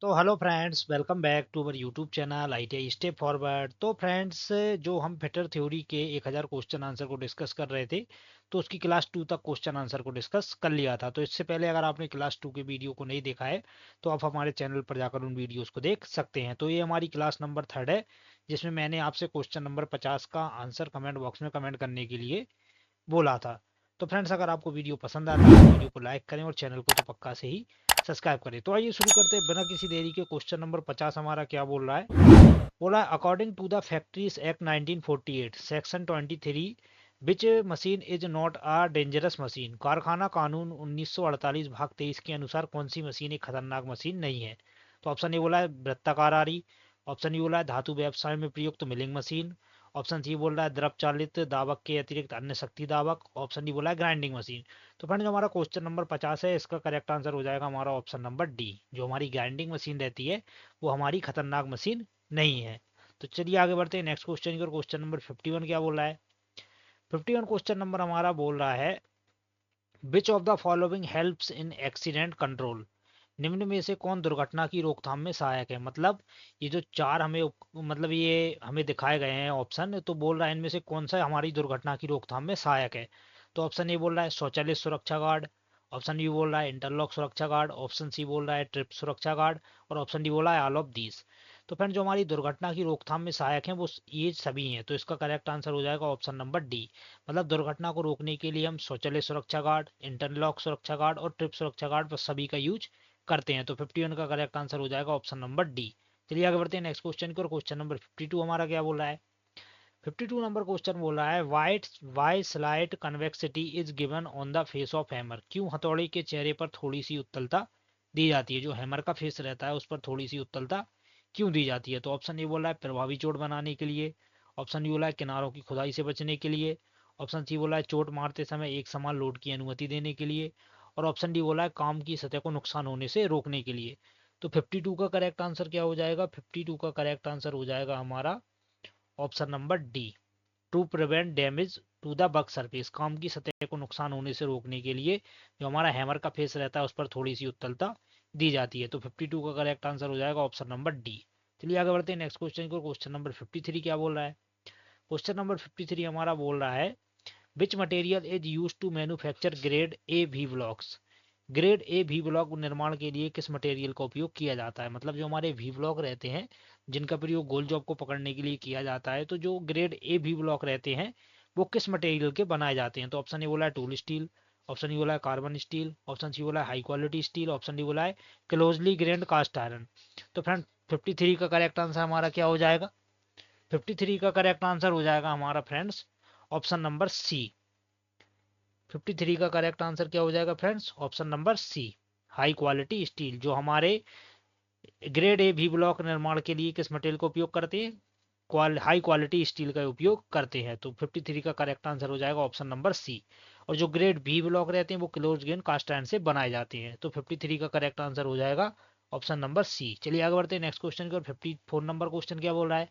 तो hello friends, welcome back to our YouTube channel ITI step forward. तो friends, जो हम फिटर थ्योरी के 1000 क्वेश्चन आंसर को डिस्कस कर रहे थे, तो उसकी क्लास 2 तक क्वेश्चन आंसर को डिस्कस कर लिया था। तो इससे पहले अगर आपने क्लास 2 के वीडियो को नहीं देखा है तो आप हमारे चैनल पर जाकर उन वीडियोस को देख सकते हैं। तो ये हमारी क्लास नंबर 3 है, जिसमें मैंने आपसे क्वेश्चन नंबर 50 का आंसर कमेंट बॉक्स में कमेंट करने के लिए बोला था। तो फ्रेंड्स, अगर आपको वीडियो पसंद आता है तो वीडियो को लाइक करें और चैनल को तो पक्का से ही सब्सक्राइब करें। तो आइए शुरू करते हैं बिना किसी देरी के। क्वेश्चन नंबर 50 हमारा क्या बोल रहा है? बोला according to the factories act 1948 section 23, which machine is not a dangerous machine. कारखाना कानून 1948 भाग 23 के अनुसार कौन सी मशीन एक खतरनाक मशीन नहीं है? तो ऑप्शन ए बोला है वृत्ताकार आरी, ऑप्शन बी बोला है धातु व्यवसाय में प्रयुक्त मिलिंग मशीन, ऑप्शन सी बोल रहा है द्रव चालित दावक के अतिरिक्त अन्य शक्ति दावक, ऑप्शन डी बोला है ग्राइंडिंग मशीन। तो फ्रेंड, जो हमारा क्वेश्चन नंबर 50 है, इसका करेक्ट आंसर हो जाएगा हमारा ऑप्शन नंबर डी। जो हमारी ग्राइंडिंग मशीन रहती है वो हमारी खतरनाक मशीन नहीं है। तो चलिए आगे बढ़ते हैं नेक्स्ट क्वेश्चन की ओर। क्वेश्चन नंबर 51 क्या बोल रहा है? 51 क्वेश्चन नंबर हमारा बोल रहा है which of the following helps in accident control. निम्न में से कौन दुर्घटना की रोकथाम में सहायक है? मतलब ये जो चार हमें मतलब ये हमें दिखाए गए हैं ऑप्शन, तो बोल रहा है इनमें से कौन सा हमारी दुर्घटना की रोकथाम में सहायक है। तो ऑप्शन ए बोल रहा है स्वचालित सुरक्षा गार्ड, ऑप्शन बी बोल रहा है इंटरलॉक सुरक्षा गार्ड, ऑप्शन सी बोल रहा है ट्रिप सुरक्षा गार्ड, और ऑप्शन डी बोल रहा है ऑल ऑफ दीज। तो फ्रेंड, जो हमारी दुर्घटना की रोकथाम में सहायक है वो ये सभी हैं। तो इसका करेक्ट आंसर हो जाएगा ऑप्शन नंबर डी। मतलब दुर्घटना को रोकने के लिए हम स्वचालित सुरक्षा गार्ड, इंटरलॉक सुरक्षा गार्ड और ट्रिप सुरक्षा गार्ड पर सभी का यूज करते हैं। तो 51 का करेक्ट आंसर हो जाएगा ऑप्शन नंबर डी। चलिए आगे बढ़ते हैं नेक्स्ट क्वेश्चन की ओर। क्वेश्चन नंबर 52 हमारा क्या बोल रहा है? 52 नंबर क्वेश्चन बोल रहा है why slight convexity is given on the face of hammer. क्यों हथौड़े के चेहरे पर थोड़ी सी उत्तलता दी जाती है? जो हैमर का फेस रहता है उस पर थोड़ी सी उत्तलता क्यों दी जाती है? तो ऑप्शन ए बोल रहा है प्रभावी चोट बनाने के लिए, ऑप्शन बी बोला है किनारों की खुदाई से बचने के लिए, ऑप्शन सी बोला है चोट मारते समय एक समान लोड की अनुमति देने के लिए, और ऑप्शन डी बोला है काम की सतह को नुकसान होने से रोकने के लिए। तो 52 का करेक्ट आंसर क्या हो जाएगा? 52 का करेक्ट आंसर हो जाएगा हमारा option number D, to prevent damage to the bug surface. काम की सतह को नुकसान होने से रोकने के लिए जो हमारा हैमर का फेस रहता है उस पर थोड़ी सी उत्तलता दी जाती है। तो 52 का करेक्ट आंसर हो जाएगा ऑप्शन नंबर डी। चलिए आगे बढ़ते हैं नेक्स्ट क्वेश्चन को। क्वेश्चन नंबर 53 क्या बोल रहा है? क्वेश्चन नंबर 53 हमारा बोल रहा है which material is use to manufacture grade A V blocks. Grade A V block निर्माण के लिए किस मटेरियल का उपयोग किया जाता है? मतलब जो हमारे वी ब्लॉक रहते हैं जिनका प्रयोग गोल जॉब को पकड़ने के लिए किया जाता है, तो जो ग्रेड ए वी ब्लॉक रहते हैं वो किस मटेरियल के बनाए जाते हैं? तो ऑप्शन ए बोला है टूल स्टील, ऑप्शन ए बोला है कार्बन स्टील, ऑप्शन सी बोला है high quality steel, option D बोला है क्लोजली ग्रेन्ड कास्ट आयरन। तो फ्रेंड, 53 का करेक्ट आंसर हमारा क्या हो जाएगा? 53 का करेक्ट आंसर हो जाएगा हमारा फ्रेंड्स ऑप्शन नंबर सी। 53 का करेक्ट आंसर क्या हो जाएगा friends? Option number C, high quality steel. जो हमारे ग्रेड ए भी ब्लॉक निर्माण के लिए किस मटेरियल का उपयोग करते हैं? हाई क्वालिटी स्टील का उपयोग करते हैं। तो 53 का करेक्ट आंसर हो जाएगा ऑप्शन नंबर सी। और जो ग्रेड बी ब्लॉक रहते हैं वो क्लोज ग्रेन कास्ट आयरन से बनाए जाते हैं। तो 53 का करेक्ट आंसर हो जाएगा ऑप्शन नंबर सी। चलिए आगे बढ़ते हैं नेक्स्ट क्वेश्चन की और। 54 नंबर क्वेश्चन क्या बोल रहा है?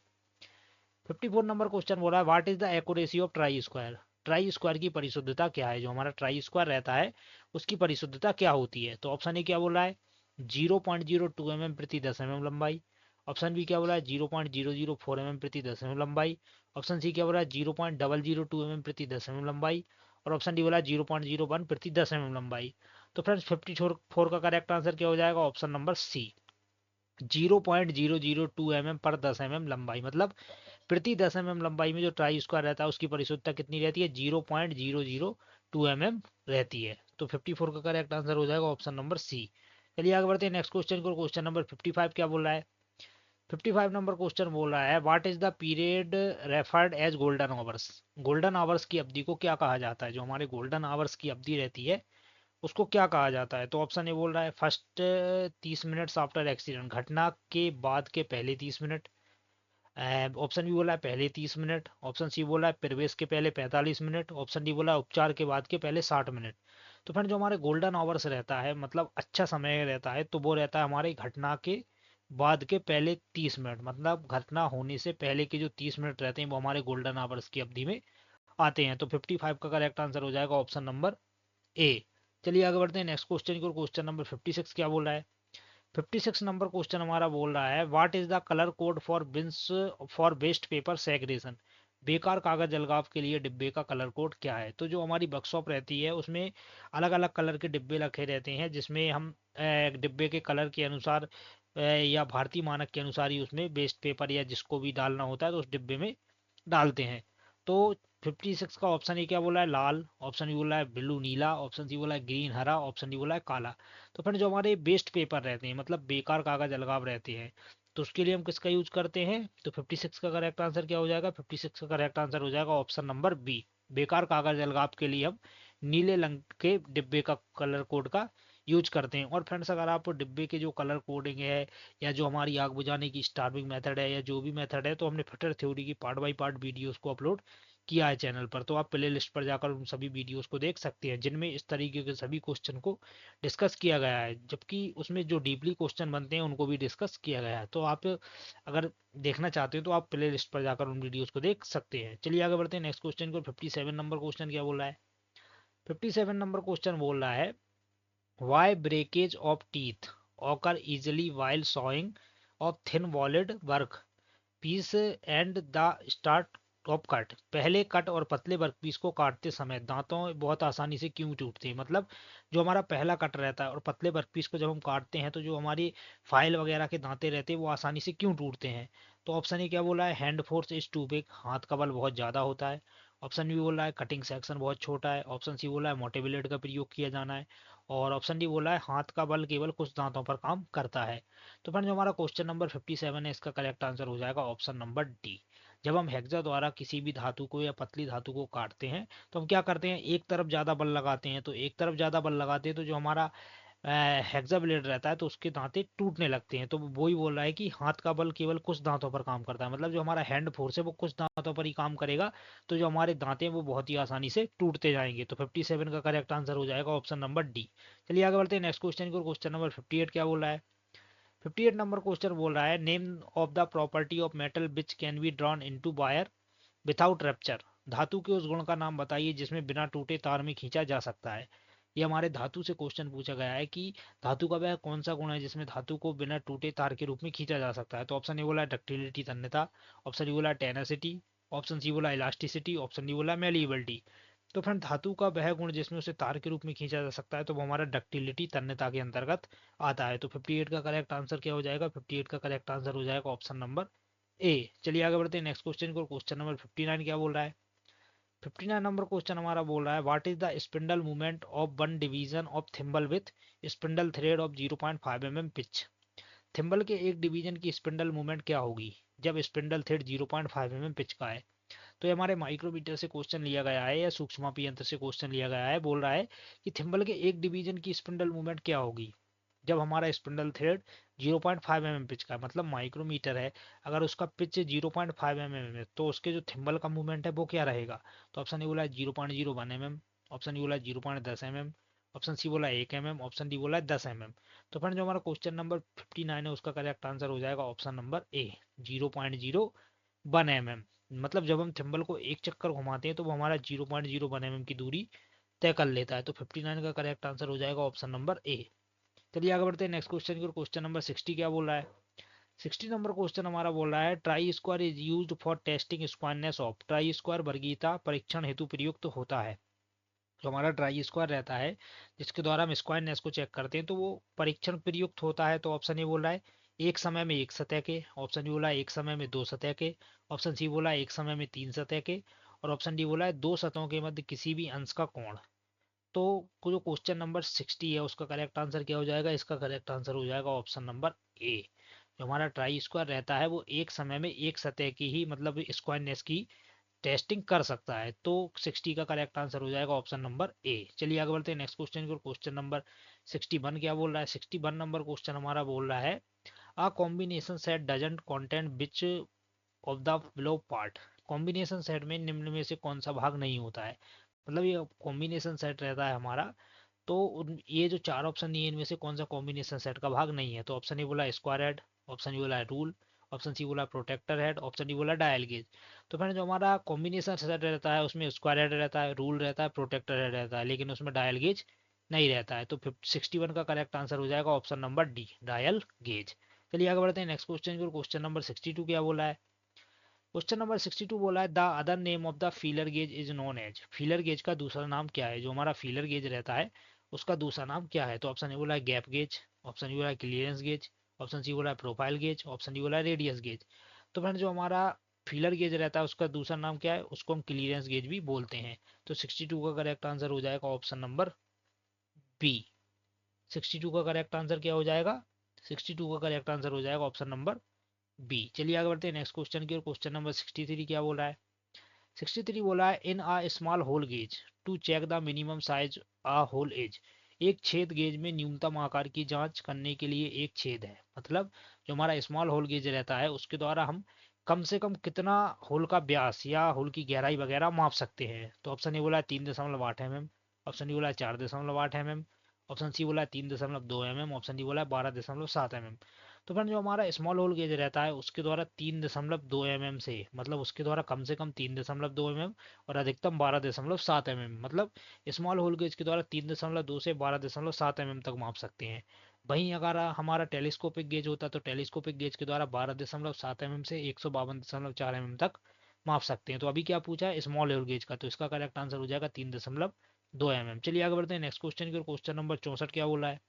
54 नंबर क्वेश्चन बोल रहा है what is the accuracy of try square. Try square की परिशुद्धता क्या है? जो हमारा ट्राई स्क्वायर रहता है उसकी परिशुद्धता क्या होती है? तो ऑप्शन ए क्या बोल रहा है 0.02 mm प्रति 10 mm लंबाई, ऑप्शन बी क्या बोला है 0.004 mm प्रति 10 mm लंबाई, ऑप्शन सी क्या बोला है 0.002 mm प्रति 10 mm लंबाई, और ऑप्शन डी बोला है 0.01 प्रति 10 mm लंबाई। तो फ्रेंड्स, 54 का करेक्ट आंसर क्या हो जाएगा? ऑप्शन नंबर सी, 0.002 mm पर 10 mm लंबाई। मतलब प्रति 10 mm लंबाई में जो ट्राई स्क्वायर रहता है उसकी परिशुद्धता कितनी रहती है? 0.002 mm रहती है। तो 54 का करेक्ट आंसर हो जाएगा ऑप्शन नंबर सी। चलिए आगे बढ़ते हैं नेक्स्ट क्वेश्चन को। क्वेश्चन नंबर 55 क्या बोल रहा है? 55 नंबर क्वेश्चन बोल रहा है what is the period referred as golden hours. Golden hours की अवधि को क्या कहा जाता है? जो हमारे गोल्डन आवर्स की अवधि रहती है उसको क्या कहा जाता है? तो ऑप्शन ए बोल रहा है फर्स्ट 30 मिनट्स आफ्टर एक्सीडेंट, घटना के बाद के पहले 30 मिनट, ऑप्शन बी बोला है पहले 30 मिनट, ऑप्शन सी बोला है प्रवेश के पहले 45 मिनट, ऑप्शन डी बोला है उपचार के बाद के पहले 60 मिनट। तो फ्रेंड, जो हमारे गोल्डन आवर्स रहता है मतलब अच्छा समय रहता है तो वो रहता है हमारी घटना के बाद के पहले 30 मिनट। मतलब घटना होने से पहले के जो 30 मिनट रहते हैं वो हमारे गोल्डन आवर्स की अवधि में आते हैं। तो 55 का करेक्ट आंसर हो जाएगा ऑप्शन नंबर ए। चलिए आगे बढ़ते हैं नेक्स्ट क्वेश्चन की ओर। क्वेश्चन नंबर 56 क्या बोल रहा है? 56 नंबर क्वेश्चन हमारा बोल रहा है what is the colour code for bins for waste paper segregation. बेकार कागज अलगाव के लिए डिब्बे का कलर कोड क्या है। तो जो हमारी वर्कशॉप रहती है उसमें अलग अलग कलर के डिब्बे रखे रहते हैं, जिसमें हम डिब्बे के कलर के अनुसार या भारतीय मानक के अनुसार ही उसमें वेस्ट पेपर या जिसको भी डालना होता है तो उस डिब्बे में डालते हैं। तो 56 का ऑप्शन ए क्या बोला है, लाल। ऑप्शन बी बोला है ब्लू नीला। ऑप्शन सी बोला है ग्रीन हरा। ऑप्शन डी बोला है काला। तो फ्रेंड जो हमारे वेस्ट पेपर रहते हैं मतलब बेकार कागज अलगाव रहते हैं, तो उसके लिए हम किसका यूज करते हैं। तो 56 का करेक्ट आंसर क्या हो जाएगा, 56 का करेक्ट आंसर हो जाएगा ऑप्शन नंबर बी। बेकार कागज अलगाव के लिए हम नीले रंग के डिब्बे का कलर कोड का यूज करते हैं। और फ्रेंड्स अगर आप डिब्बे के जो कलर कोडिंग है या जो हमारी आग बुझाने की स्टार्विंग मेथड है या जो भी मेथड है, तो हमने फिटर थ्योरी की पार्ट बाय पार्ट वीडियोस को अपलोड किया है चैनल पर, तो आप प्ले लिस्ट पर जाकर उन सभी वीडियोस को देख सकते हैं जिनमें इस तरीके के सभी क्वेश्चन को डिस्कस किया गया है, जबकि उसमें जो डीपली क्वेश्चन बनते हैं उनको भी डिस्कस किया गया है। तो आप अगर देखना चाहते हो तो आप प्ले लिस्ट पर जाकर उन वीडियोस को देख सकते हैं। चलिए आगे बढ़ते हैं नेक्स्ट क्वेश्चन को। 57 नंबर क्वेश्चन क्या बोल रहा है। 57 नंबर क्वेश्चन बोल रहा है why breakage of teeth occur easily while sawing of thin walled work piece and the start top cut. पहले कट और पतले वर्कपीस को काटते समय दांतों बहुत आसानी से क्यों टूटते हैं। मतलब जो हमारा पहला कट रहता है और पतले वर्कपीस को जब हम काटते हैं तो जो हमारी फाइल वगैरह के दांते रहते हैं वो आसानी से क्यों टूटते हैं। तो ऑप्शन ए क्या बोला है, hand force is too big, हाथ का बल बहुत ज्यादा होता है। ऑप्शन बी बोला है कटिंग सेक्शन बहुत छोटा है। ऑप्शन सी बोला है मोटे ब्लेड का प्रयोग किया जाना है। और ऑप्शन डी बोला है हाथ का बल केवल कुछ दांतों पर काम करता है। तो फ्रेंड जो हमारा क्वेश्चन नंबर 57 है इसका करेक्ट आंसर हो जाएगा ऑप्शन नंबर डी। जब हम हेक्सा द्वारा किसी भी धातु को या पतली धातु को काटते हैं तो हम क्या करते हैं, एक तरफ ज्यादा बल लगाते हैं। तो एक तरफ ज्यादा बल लगाते हैं तो जो हमारा हेक्सा ब्लेड रहता है तो उसके दांते टूटने लगते हैं। तो वो ही बोल रहा है कि हाथ का बल केवल कुछ दांतों पर काम करता है, मतलब जो हमारा हैंड फोर्स है वो कुछ दांतों पर ही काम करेगा। तो जो हमारे दांते हैं वो बहुत ही आसानी से टूटते जाएंगे। तो 57 का करेक्ट आंसर हो जाएगा ऑप्शन नंबर डी। चलिए आगे बढ़ते हैं नेक्स्ट क्वेश्चन को। क्वेश्चन नंबर 58 क्या बोल रहा है। 58 नंबर क्वेश्चन बोल रहा है name of the property of metal which can be drawn into wire without rupture. धातु के उस गुण का नाम बताइए जिसमें बिना टूटे तार में खींचा जा सकता है। ये हमारे धातु से क्वेश्चन पूछा गया है कि धातु का वह कौन सा गुण है जिसमें धातु को बिना टूटे तार के रूप में खींचा जा सकता है। तो ऑप्शन ए बोला है डक्टिलिटी तन्यता। ऑप्शन ए बोला है टेनासिटी। ऑप्शन सी बोला इलास्टिसिटी। ऑप्शन डी बोला मेलिएबिलिटी। तो फ्रेंड धातु का वह गुण जिसमें उसे तार के रूप में खींचा जा सकता है तो वो हमारा डक्टिलिटी तन्यता के अंतर्गत आता है। तो 58 का करेक्ट आंसर क्या हो जाएगा, 58 का करेक्ट आंसर हो जाएगा ऑप्शन नंबर ए। चलिए आगे बढ़ते हैं नेक्स्ट क्वेश्चन को। क्वेश्चन नंबर 59 क्या बोल रहा है। 59 नंबर क्वेश्चन हमारा बोल रहा है what is the spindle movement of one division of thimble with spindle thread of 0.5 mm pitch. Thimble के एक डिवीजन की स्पिंडल मूवमेंट क्या होगी जब स्पिंडल थ्रेड 0.5 mm पिच का है। तो ये हमारे माइक्रोमीटर से क्वेश्चन लिया गया है या सूक्ष्मापी यंत्र से क्वेश्चन लिया गया है। बोल रहा है कि थिम्बल के एक डिवीजन की स्पिंडल मूवमेंट क्या होगी जब हमारा स्पिंडल थ्रेड 0.5 mm पिच का है, मतलब माइक्रोमीटर है, अगर उसका पिच 0.5 mm है तो उसके जो थिम्बल का मूवमेंट है वो क्या रहेगा। तो ऑप्शन ए बोला है 0.01 mm। ऑप्शन ए बोला है 0.10 mm। ऑप्शन सी बोला है 1 mm। ऑप्शन डी बोला है 10 mm। तो फ्रेंड जो हमारा क्वेश्चन नंबर 59 है उसका करेक्ट आंसर हो जाएगा ऑप्शन नंबर ए 0.01 mm। मतलब जब हम थिम्बल को एक चक्कर घुमाते हैं तो वो हमारा 0.01 mm की दूरी तय कर लेता है। तो 59 का करेक्ट आंसर हो जाएगा ऑप्शन नंबर ए। चलिए आगे बढ़ते हैं नेक्स्ट क्वेश्चन की ओर। क्वेश्चन नंबर 60 क्या बोल रहा है। 60 नंबर क्वेश्चन हमारा बोल रहा है try square is used for testing squareness of. Try square वर्गीयता परीक्षण हेतु प्रयुक्त होता है। जो हमारा ट्राई स्क्वायर रहता है जिसके द्वारा हम स्क्वायरनेस को चेक करते हैं तो वो परीक्षण प्रयुक्त होता है। तो ऑप्शन ए बोल रहा है एक समय में एक सतह के। ऑप्शन बी बोला है एक समय में दो सतह के। ऑप्शन सी बोला है एक समय में तीन सतह के। और ऑप्शन डी बोला है दो सतहों के मध्य किसी भी अंश का कोण। तो जो क्वेश्चन नंबर 60 है उसका करेक्ट आंसर क्या हो जाएगा, इसका करेक्ट आंसर हो जाएगा ऑप्शन नंबर ए। जो हमारा ट्राई स्क्वायर रहता है वो एक समय में एक सतह की ही मतलब स्क्वायरनेस की टेस्टिंग कर सकता है। तो 60 का करेक्ट आंसर हो जाएगा ऑप्शन नंबर ए। चलिए आगे बढ़ते हैं नेक्स्ट क्वेश्चन की। क्वेश्चन नंबर 61 क्या बोल रहा है। 61 नंबर क्वेश्चन हमारा बोल रहा है a combination set doesn't content which of the below part. Combination set में निम्न में से कौन सा भाग नहीं होता है। मतलब ये कॉम्बिनेशन सेट रहता है हमारा, तो ये जो चार ऑप्शन दिए इनमें से कौन सा कॉम्बिनेशन सेट का भाग नहीं है। तो ऑप्शन ए बोला स्क्वायर हेड। ऑप्शन ए बोला रूल। ऑप्शन सी बोला प्रोटेक्टर हेड। ऑप्शन डी बोला डायल गेज। तो फिर जो हमारा कॉम्बिनेशन सेट रहता है उसमें स्क्वायर हेड रहता है, रूल रहता है, प्रोटेक्टर हेड रहता है, लेकिन उसमें डायल गेज नहीं रहता है। तो 61 का करेक्ट आंसर हो जाएगा option number D, dial gauge. चलिए आगे बढ़ते हैं नेक्स्ट क्वेश्चन की ओर। क्वेश्चन नंबर 62 क्या बोला है? क्वेश्चन नंबर 62 बोला है the other name of the feeler gauge is known as. Feeler gauge का दूसरा नाम क्या है? जो हमारा फीलर गेज रहता है उसका दूसरा नाम क्या है? तो ऑप्शन ए बोला है गैप गेज, ऑप्शन बी बोला है क्लियरेंस गेज, ऑप्शन सी बोला है प्रोफाइल गेज, ऑप्शन डी बोला है रेडियस गेज। तो फ्रेंड जो हमारा फीलर गेज रहता है उसका दूसरा नाम क्या है? उसको हम क्लियरेंस गेज भी बोलते हैं। तो 62 का करेक्ट आंसर हो जाएगा ऑप्शन नंबर बी। 62 का करेक्ट आंसर क्या हो जाएगा? 62 का करेक्ट आंसर हो जाएगा ऑप्शन नंबर बी। चलिए आगे बढ़ते हैं नेक्स्ट क्वेश्चन की ओर। क्वेश्चन नंबर 63 क्या बोला है? 63 बोला है in a small hole gauge to check the minimum size a hole edge. एक छेद गेज में न्यूनतम आकार की जांच करने के लिए एक छेद है। मतलब जो हमारा स्मॉल होल गेज रहता है उसके द्वारा हम कम से कम कितना होल का व्यास या होल की गहराई वगैरह माप सकते हैं। तो ऑप्शन ए बोला है 3.8 mm, ऑप्शन डी बोला है 4.8 mm, ऑप्शन सी बोला है 3.2 mm, ऑप्शन डी बोला है 12.7 mm। तो फ्रेंड जो हमारा स्मॉल होल गेज रहता है उसके द्वारा 3.2 mm से, मतलब उसके द्वारा कम से कम 3.2 mm और अधिकतम 12.7 mm, मतलब स्मॉल होल गेज के द्वारा 3.2 से 12.7 mm तक माप सकते हैं। वहीं अगर हमारा टेलीस्कोपिक गेज होता तो टेलीस्कोपिक गेज के द्वारा 12.7 mm से 152.4 mm तक माप सकते हैं। तो अभी क्या पूछा है? स्मॉल होल गेज का, तो इसका करेक्ट आंसर हो जाएगा 3.2 mm। चलिए आगे बढ़ते हैं नेक्स्ट क्वेश्चन की ओर। क्वेश्चन नंबर 64 क्या बोला है?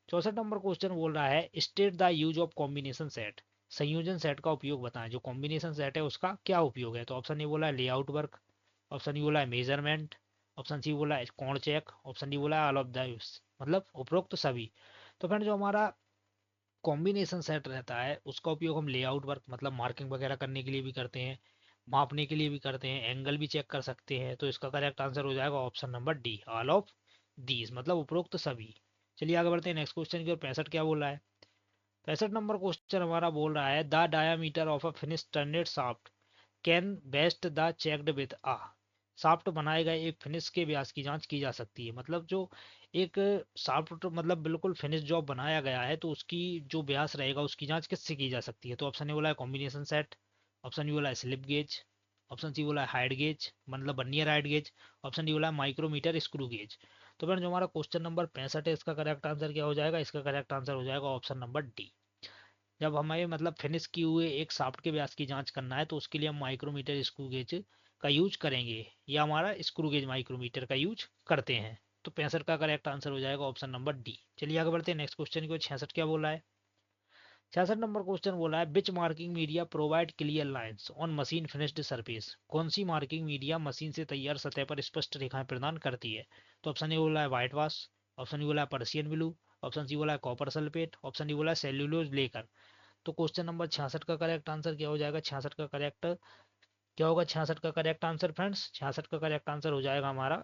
64 नंबर क्वेश्चन बोल रहा है state the use of combination set. संयोजन सेट का उपयोग बताएं। जो कॉम्बिनेशन सेट है उसका क्या उपयोग है? तो ऑप्शन ए बोला है लेआउट वर्क, ऑप्शन बी बोला है मेजरमेंट, ऑप्शन सी बोला है कोण चेक, ऑप्शन डी बोला है ऑल ऑफ द मतलब उपरोक्त सभी। तो फ्रेंड जो हमारा कॉम्बिनेशन सेट रहता है उसका उपयोग हम लेआउट वर्क मतलब मार्किंग वगैरह करने के लिए भी करते हैं, मापने के लिए भी करते हैं, एंगल भी चेक कर सकते हैं। तो इसका करेक्ट आंसर हो जाएगा option number D, all of these, मतलब उपरोक्त सभी। चलिए आगे बढ़ते हैं नेक्स्ट क्वेश्चन की ओर। 65 क्या बोला है? 65 नंबर क्वेश्चन हमारा बोल रहा है the diameter of a finish turned shaft can best the checked with a. Shaft बनाए गए एक फिनिश के व्यास की जांच की जा सकती है। मतलब जो एक शाफ्ट मतलब बिल्कुल फिनिश जॉब बनाया गया है तो उसकी जो व्यास रहेगा उसकी जांच किससे की जा सकती है? तो ऑप्शन ए बोला है कॉम्बिनेशन सेट, ऑप्शन बी बोला है स्लिप गेज, ऑप्शन सी बोला है हाइड गेज मतलब vernier height gauge, option D बोला है माइक्रोमीटर स्क्रू गेज। तो फ्रेंड जो हमारा क्वेश्चन नंबर 65 है इसका करेक्ट आंसर क्या हो जाएगा? इसका करेक्ट आंसर हो जाएगा ऑप्शन नंबर डी। जब हमें मतलब फिनिश किए हुए एक शाफ्ट के व्यास की जांच करना है तो उसके लिए हम माइक्रोमीटर स्क्रू गेज का यूज करेंगे या हमारा स्क्रू गेज माइक्रोमीटर का यूज करते हैं। तो 65 का करेक्ट आंसर हो जाएगा ऑप्शन नंबर डी। चलिए आगे बढ़ते हैं नेक्स्ट क्वेश्चन को। 66 क्या बोला है? 66 नंबर क्वेश्चन बोला है which marking media provide clear lines on machine finished surface. कौन सी मार्किंग मीडिया मशीन से तैयार सतह पर स्पष्ट रेखाएं प्रदान करती है? तो ऑप्शन ए बोला है व्हाइट वाश, ऑप्शन बी बोला है पर्सियन ब्लू, ऑप्शन सी बोला है कॉपर सल्फेट, ऑप्शन डी बोला है सेल्यूलोज लेकर। तो क्वेश्चन नंबर 66 का करेक्ट आंसर क्या हो जाएगा? 66 का करेक्ट क्या होगा? 66 का करेक्ट आंसर फ्रेंड्स, 66 का करेक्ट आंसर हो जाएगा हमारा,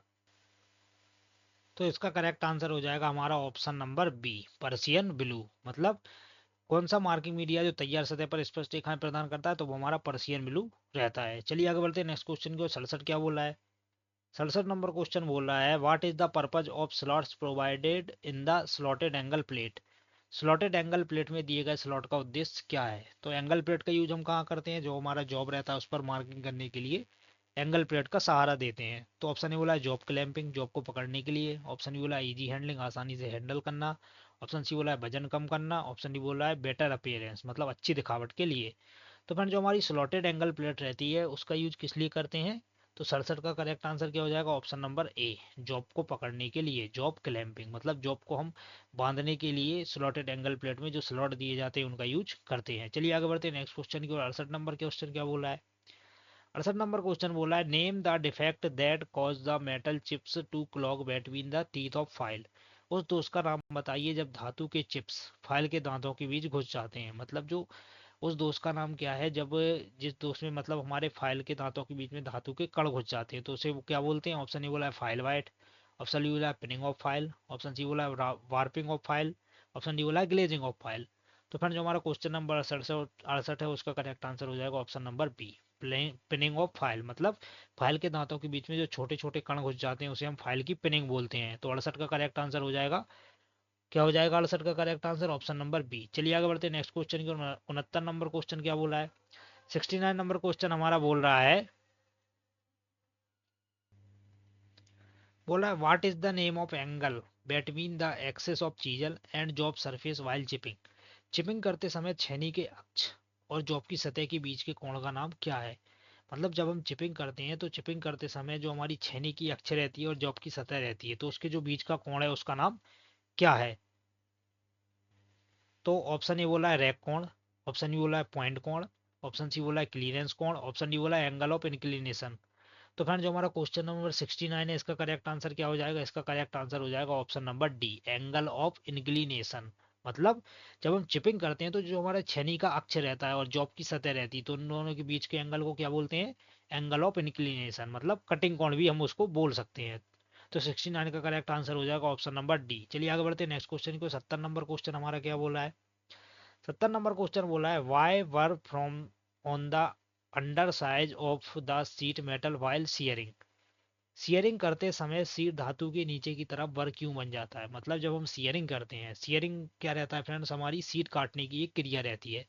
तो इसका करेक्ट आंसर हो जाएगा हमारा option number B, Persian blue. मतलब कौन सा मार्किंग मीडिया जो तैयार सतह पर स्पष्ट रेखाएं प्रदान करता है? तो वो हमारा पर्सियन ब्लू रहता है। चलिए आगे बढ़ते हैं नेक्स्ट क्वेश्चन की। 67 क्या बोला है? 67 नंबर क्वेश्चन बोल रहा है what is the purpose of slots provided in the slotted angle plate. Slotted angle plate में दिए गए स्लॉट का उद्देश्य क्या है? तो एंगल प्लेट का यूज हम कहाँ करते हैं? जो हमारा जॉब रहता है उस पर मार्किंग करने के लिए एंगल प्लेट का सहारा देते हैं। तो ऑप्शन ए बोला है जॉब क्लैंपिंग जॉब को पकड़ने के लिए, ऑप्शन बी बोला है इजी हैंडलिंग आसानी से हैंडल करना, ऑप्शन सी बोला है वजन कम करना, ऑप्शन डी बोला है बेटर अपीयरेंस मतलब अच्छी दिखावट के लिए। तो फ्रेंड जो हमारी स्लॉटेड एंगल प्लेट रहती है उसका यूज किस लिए करते हैं? तो 67 का करेक्ट आंसर क्या हो जाएगा? ऑप्शन नंबर ए, जॉब को पकड़ने के लिए, जॉब क्लैंपिंग मतलब जॉब को हम बांधने के लिए स्लॉटेड एंगल प्लेट में जो स्लॉट दिए जाते हैं उनका यूज करते हैं। चलिए आगे बढ़ते हैं नेक्स्ट क्वेश्चन की ओर। 68 नंबर क्वेश्चन क्या बोला है? 68 नंबर क्वेश्चन बोला है name the defect that cause the metal chips to clog between the teeth of file. उस दोष का नाम बताइए जब धातु के चिप्स फाइल के दांतों के बीच घुस जाते हैं। मतलब जो उस दोष का नाम क्या है जब जिस दोष में मतलब हमारे फाइल के दांतों के बीच में धातु के कण घुस जाते हैं तो उसे वो क्या बोलते हैं? ऑप्शन ए बोला है फाइल वाइट, ऑप्शन बी बोला है pinning of file, option C बोला है warping of file, option D बोला है ग्लेजिंग ऑफ फाइल। तो फ्रेंड जो हमारा क्वेश्चन नंबर 68 है उसका करेक्ट आंसर हो जाएगा option number B, pinning of file. मतलब फाइल के दांतों के बीच में जो छोटे छोटे कण घुस जाते हैं उसे हम फाइल की पिनिंग बोलते हैं। तो 68 का करेक्ट आंसर हो जाएगा, क्या हो जाएगा 68 का correct answer? Option number B. चलिए आगे बढ़ते हैं नेक्स्ट क्वेश्चन की। 69 नंबर क्वेश्चन क्या बोला है? 69 नंबर क्वेश्चन हमारा बोल रहा है what is the name of angle between the axis of chisel and job surface while chipping। Chipping करते समय छेनी के अक्ष और जॉब की सतह के बीच के कोण का नाम क्या है। मतलब जब हम चिपिंग करते हैं तो चिपिंग करते समय जो हमारी छेनी की अक्ष रहती है और जॉब की सतह रहती है तो उसके जो बीच का कोण है उसका नाम क्या है। तो ऑप्शन ए बोला है रैक कोण, ऑप्शन बी बोला है पॉइंट कोण, ऑप्शन सी बोला है क्लीयरेंस कोण, ऑप्शन डी बोला है एंगल ऑफ इंक्लिनेशन। तो फ्रेंड जो हमारा क्वेश्चन नंबर 69 है इसका करेक्ट आंसर क्या हो जाएगा, इसका करेक्ट आंसर हो जाएगा option number D, angle of inclination. मतलब जब हम चिपिंग करते हैं तो जो हमारा छेनी का अक्ष रहता है और जॉब की सतह रहती है तो उन दोनों के बीच के एंगल को क्या बोलते हैं, एंगल ऑफ इंक्लिनेशन, मतलब कटिंग कोण भी हम उसको बोल सकते हैं। तो 69 का करेक्ट आंसर हो जाएगा ऑप्शन नंबर डी। चलिए आगे बढ़ते हैं नेक्स्ट क्वेश्चन को। 70 नंबर क्वेश्चन हमारा क्या बोला है, 70 नंबर क्वेश्चन बोला है why were from on the under size of the seat metal while shearing. Shearing करते समय सीट धातु के नीचे की तरफ बर क्यों बन जाता है। मतलब जब हम सियरिंग करते हैं, सियरिंग क्या रहता है फ्रेंड्स, हमारी सीट काटने की एक क्रिया रहती है।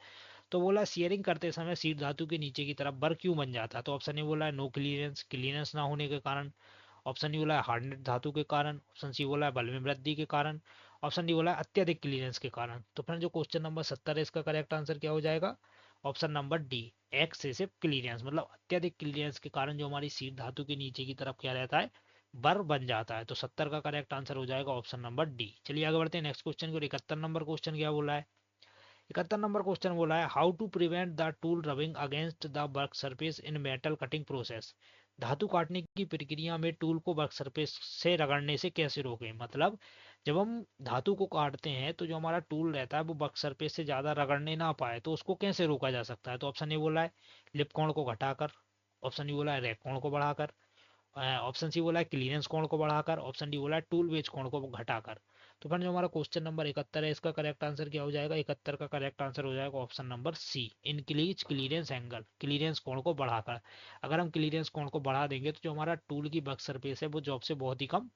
तो बोला सियरिंग करते समय सीट धातु के नीचे की तरफ बर क्यों बन जाता है। तो ऑप्शन ए बोला है नो क्लियरेंस, क्लियरेंस ना होने के कारण, ऑप्शन डी बोला है हार्डनेस धातु के कारण, ऑप्शन सी बोला है बल में वृद्धि के कारण, ऑप्शन डी बोला है अत्यधिक क्लियरेंस के कारण। तो फ्रेंड जो क्वेश्चन नंबर 70 है इसका करेक्ट आंसर क्या हो जाएगा, option number D, excessive clearance. मतलब अत्यधिक क्लियरेंस के कारण जो हमारी सीट धातु के नीचे की तरफ क्या रहता है, बर बन जाता है। तो 70 का करेक्ट आंसर हो जाएगा ऑप्शन नंबर डी। चलिए आगे बढ़ते हैं नेक्स्ट क्वेश्चन को। 71 नंबर क्वेश्चन क्या बोला है, 71 नंबर क्वेश्चन बोला है how to prevent the tool rubbing against the work surface in metal cutting process. धातु काटने की प्रक्रिया में टूल को वर्क सरफेस से रगड़ने से कैसे रोकें। मतलब जब हम धातु को काटते हैं तो जो हमारा टूल रहता है वो वर्क सरफेस से ज्यादा रगड़ने ना पाए तो उसको कैसे रोका जा सकता है। तो ऑप्शन ए बोला है लिप कोण को घटाकर, ऑप्शन बी बोला है रैक कोण को बढ़ाकर, ऑप्शन सी बोला है क्लीयरेंस कोण को बढ़ाकर, ऑप्शन डी बोला है टूल वेज कोण को घटाकर। तो फ्रेंड जो हमारा क्वेश्चन नंबर 71 है इसका करेक्ट आंसर क्या हो जाएगा, 71 का करेक्ट आंसर हो जाएगा option number C, increase clearance angle, clearance कोण को बढ़ाकर। अगर हम क्लीयरेंस कोण को बढ़ा देंगे तो जो हमारा टूल की वर्क सरफेस है वो जॉब से बहुत ही कम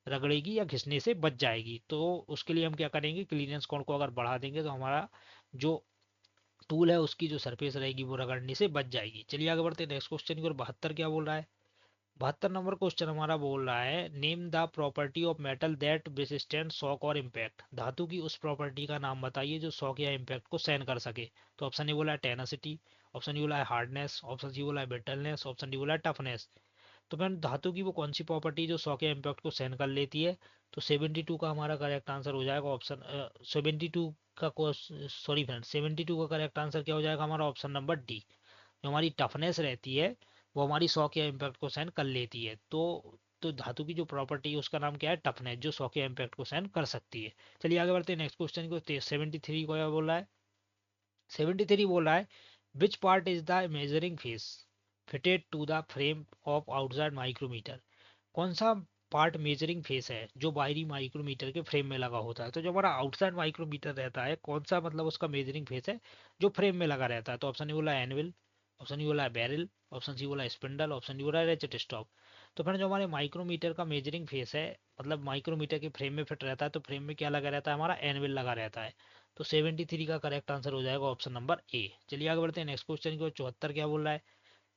रगड़ेगी या घिसने से बच जाएगी। तो उसके लिए हम क्या करेंगे, क्लीयरेंस कोण को अगर बढ़ा देंगे तो हमारा जो टूल है उसकी जो सरफेस रहेगी वो रगड़ने से बच जाएगी। चलिए आगे बढ़ते हैं नेक्स्ट क्वेश्चन की ओर। 72 क्या बोल रहा है, 72 नंबर क्वेश्चन हमारा बोल रहा है name the property of metal that withstand shock और इम्पैक्ट। धातु की उस प्रॉपर्टी का नाम बताइए जो शॉक या इम्पैक्ट को सहन कर सके। तो ऑप्शन ए बोला है टेनासिटी, ऑप्शन बी बोला है हार्डनेस, ऑप्शन सी बोला है ब्रिटलनेस, ऑप्शन डी बोला है टफनेस। तो फ्रेंड धातु की वो कौन सी प्रॉपर्टी जो शॉक या इम्पैक्ट को सहन कर लेती है। तो 72 का हमारा करेक्ट आंसर हो जाएगा ऑप्शन 72 का, सॉरी फ्रेंड 72 का करेक्ट आंसर क्या हो जाएगा हमारा ऑप्शन नंबर डी। जो हमारी टफनेस रहती है वो हमारी शॉक या इम्पैक्ट को सहन कर लेती है। तो धातु की जो प्रॉपर्टी है उसका नाम क्या है, टफनेस, जो शॉक या इम्पैक्ट को सहन कर सकती है। चलिए आगे बढ़ते हैं नेक्स्ट क्वेश्चन को। 73 को क्या बोल रहा है, 73 बोल रहा है which part is the measuring face fitted to the frame of outside micrometer. कौन सा पार्ट मेजरिंग फेस है जो बाहरी माइक्रोमीटर के फ्रेम में लगा होता है। तो जो हमारा आउटसाइड माइक्रोमीटर रहता है कौन सा, मतलब उसका मेजरिंग फेस है जो फ्रेम में लगा रहता है। तो ऑप्शन ए बोला है एनविल, ऑप्शन बी बोला है बैरल, ऑप्शन सी बोला है स्पिंडल, ऑप्शन डी बोला है रेचेट स्टॉप। तो फिर जो हमारे माइक्रोमीटर का मेजरिंग फेस है, मतलब माइक्रोमीटर के फ्रेम में फिट रहता है तो फ्रेम में क्या लगा रहता है, हमारा एनविल लगा रहता है। तो 73 का करेक्ट आंसर हो जाएगा ऑप्शन नंबर ए। चलिए आगे बढ़ते हैं नेक्स्ट क्वेश्चन को। 74 क्या बोल रहा है,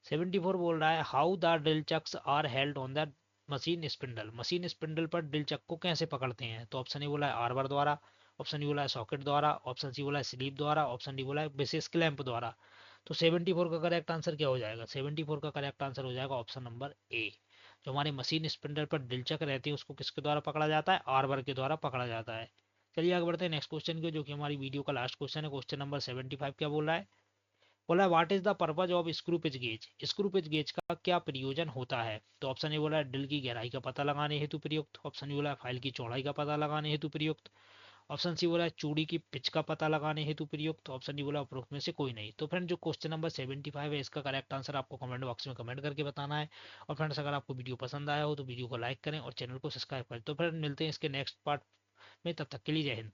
74 बोल रहा है how the drill chucks are held on the machine spindle. Machine spindle पर ड्रिल चक को कैसे पकड़ते हैं। तो ऑप्शन ए बोला है आर्बर द्वारा, ऑप्शन बी बोला है सॉकेट द्वारा, ऑप्शन सी बोला है स्लीप द्वारा, ऑप्शन डी बोला है विशेष क्लैंप द्वारा। तो 74 का करेक्ट आंसर क्या हो जाएगा, 74 का करेक्ट आंसर हो जाएगा ऑप्शन नंबर ए। जो हमारे मशीन स्पिंडल पर ड्रिल चक रहती है उसको किसके द्वारा पकड़ा जाता है, आर्बर के द्वारा पकड़ा जाता है। चलिए आगे बढ़ते हैं नेक्स्ट क्वेश्चन को जो कि हमारी वीडियो का लास्ट क्वेश्चन है। क्वेश्चन नंबर 75 क्या बोल रहा है, बोला है what is the purpose of screw pitch gauge. Screw pitch gauge का क्या प्रयोजन होता है। तो ऑप्शन ए बोला है ड्रिल की गहराई का पता लगाने हेतु प्रयुक्त, ऑप्शन बी बोला है फाइल की चौड़ाई का पता लगाने हेतु प्रयुक्त, ऑप्शन सी बोला है चूड़ी की पिच का पता लगाने हेतु प्रयुक्त, ऑप्शन डी बोला उपरोक्त में से कोई नहीं। तो फ्रेंड जो क्वेश्चन नंबर 75 है इसका करेक्ट आंसर आपको कमेंट बॉक्स में कमेंट करके बताना है। और फ्रेंड्स अगर आपको वीडियो पसंद आया हो तो वीडियो को लाइक करें और चैनल को सब्सक्राइब करें। तो फ्रेंड मिलते हैं इसके नेक्स्ट पार्ट में, तब तक के लिए जय हिंद।